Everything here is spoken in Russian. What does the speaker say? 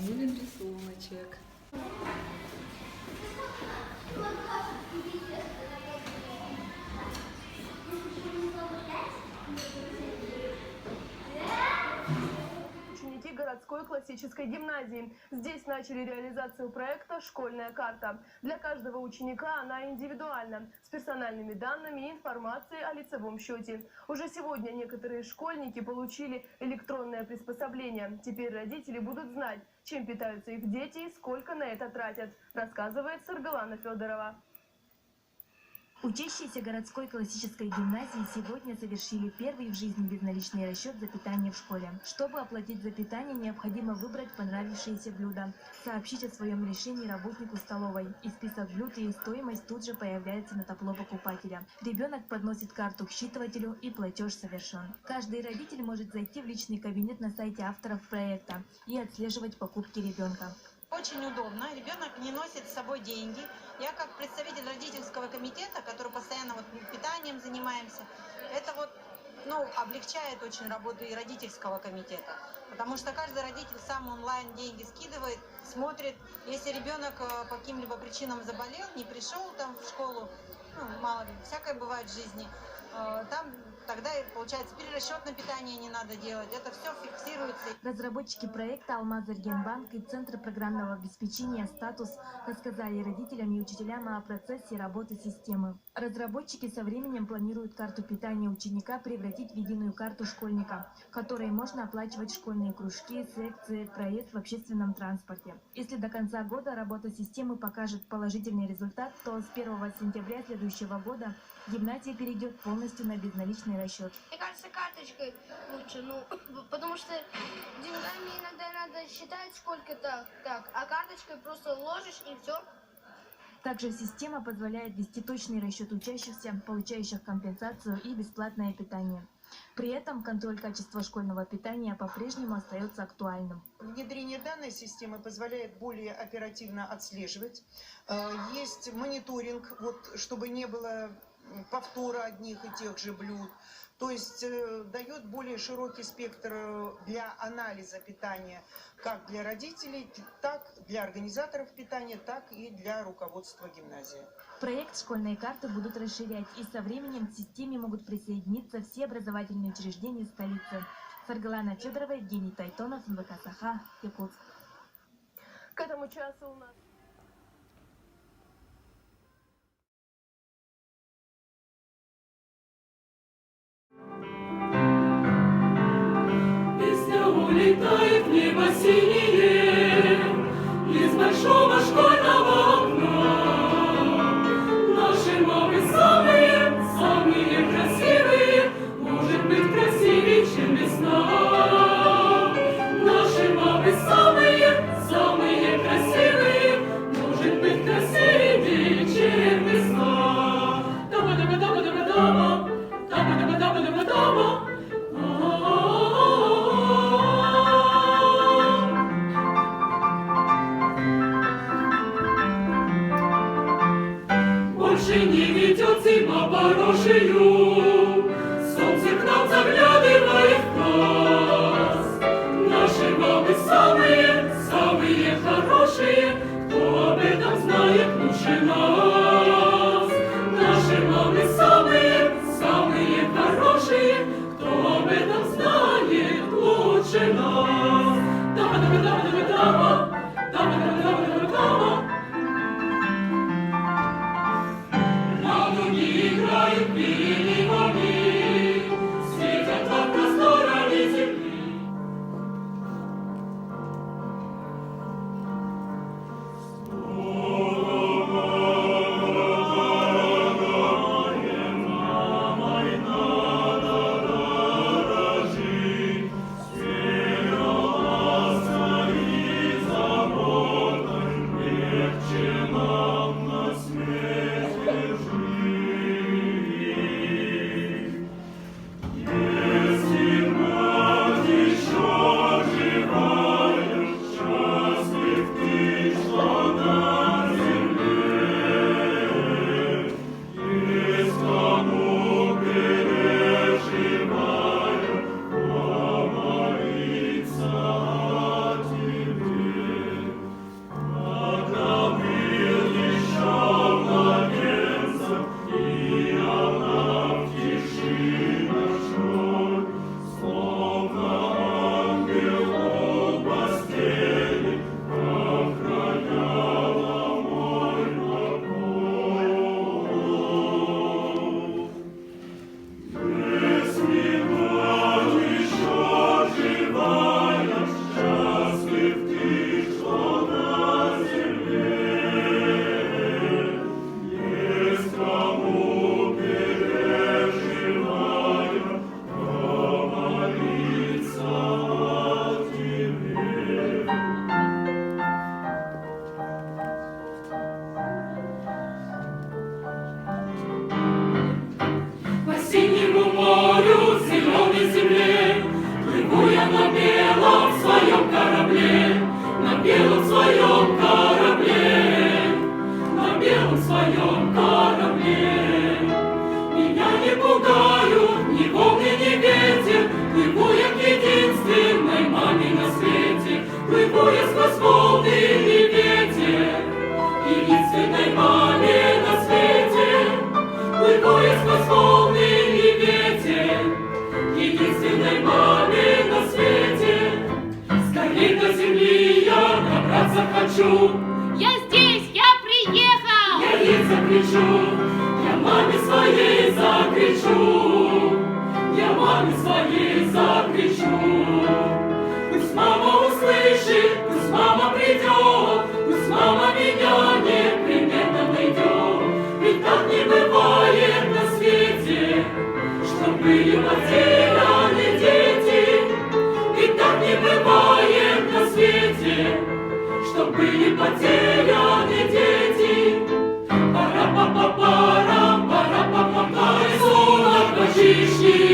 милый рисуночек. Ученики городской классической гимназии. Здесь начали реализацию проекта «Школьная карта». Для каждого ученика она индивидуальна, с персональными данными и информацией о лицевом счете. Уже сегодня некоторые школьники получили электронное приспособление. Теперь родители будут знать, чем питаются их дети и сколько на это тратят, рассказывает Саргалана Федорова. Учащиеся городской классической гимназии сегодня совершили первый в жизни безналичный расчет за питание в школе. Чтобы оплатить за питание, необходимо выбрать понравившееся блюдо, сообщить о своем решении работнику столовой. И список блюд и их стоимость тут же появляется на табло покупателя. Ребенок подносит карту к считывателю, и платеж совершен. Каждый родитель может зайти в личный кабинет на сайте авторов проекта и отслеживать покупки ребенка. Очень удобно, ребенок не носит с собой деньги. Я как представитель родительского комитета, который постоянно питанием занимаемся, это облегчает очень работу и родительского комитета. Потому что каждый родитель сам онлайн деньги скидывает, смотрит. Если ребенок по каким-либо причинам заболел, не пришел там в школу, мало ли, всякое бывает в жизни, там тогда, получается, перерасчет на питание не надо делать. Это все фиксируется. Разработчики проекта «Алмаз-Эргенбанк» и Центр программного обеспечения «Статус» рассказали родителям и учителям о процессе работы системы. Разработчики со временем планируют карту питания ученика превратить в единую карту школьника, которой можно оплачивать школьные кружки, секции, проезд в общественном транспорте. Если до конца года работа системы покажет положительный результат, то с 1 сентября следующего года гимназия перейдет полностью на безналичный расчет. Мне кажется, карточкой лучше, потому что деньгами иногда надо считать сколько-то так, а карточкой просто ложишь и все. Также система позволяет вести точный расчет учащихся, получающих компенсацию и бесплатное питание. При этом контроль качества школьного питания по-прежнему остается актуальным. Внедрение данной системы позволяет более оперативно отслеживать. Есть мониторинг, чтобы не было повтора одних и тех же блюд. То есть дает более широкий спектр для анализа питания как для родителей, так для организаторов питания, так и для руководства гимназии. Проект школьной карты будут расширять, и со временем к системе могут присоединиться все образовательные учреждения столицы. Саргалана Федорова, Евгений Тайтонов, МВК Саха, Якутск. К этому часу у нас... Улетает в небо синее из большого школьного окна. Наши мамы самые, самые красивые, может быть, красивее, чем весна. Наши мамы самые, самые красивые, может быть, красивее, чем весна. Дама-дама-дама-дама-дама, дама-дама-дама-дама-дама. своем корабле, на белом своем корабле, на белом своем корабле. Меня не пугают ни волны, ни ветер, плыву я к единственной маме на свете, плыву я сквозь волны и ветер, единственной маме на свете, плыву я сквозь волны и ветер, единственной маме на свете. Скорей до земли я добраться хочу. Я здесь, я приехал! Я ей закричу, я маме своей закричу, я маме своей закричу. Пусть мама услышит, пусть мама придет, пусть мама меня непременно найдет. Ведь так не бывает на свете, что были потеряны дети. Ведь так не бывает на свете, что были потеряны дети. Пара-па-па-пара, пара-па-па-па, рисунок мальчишки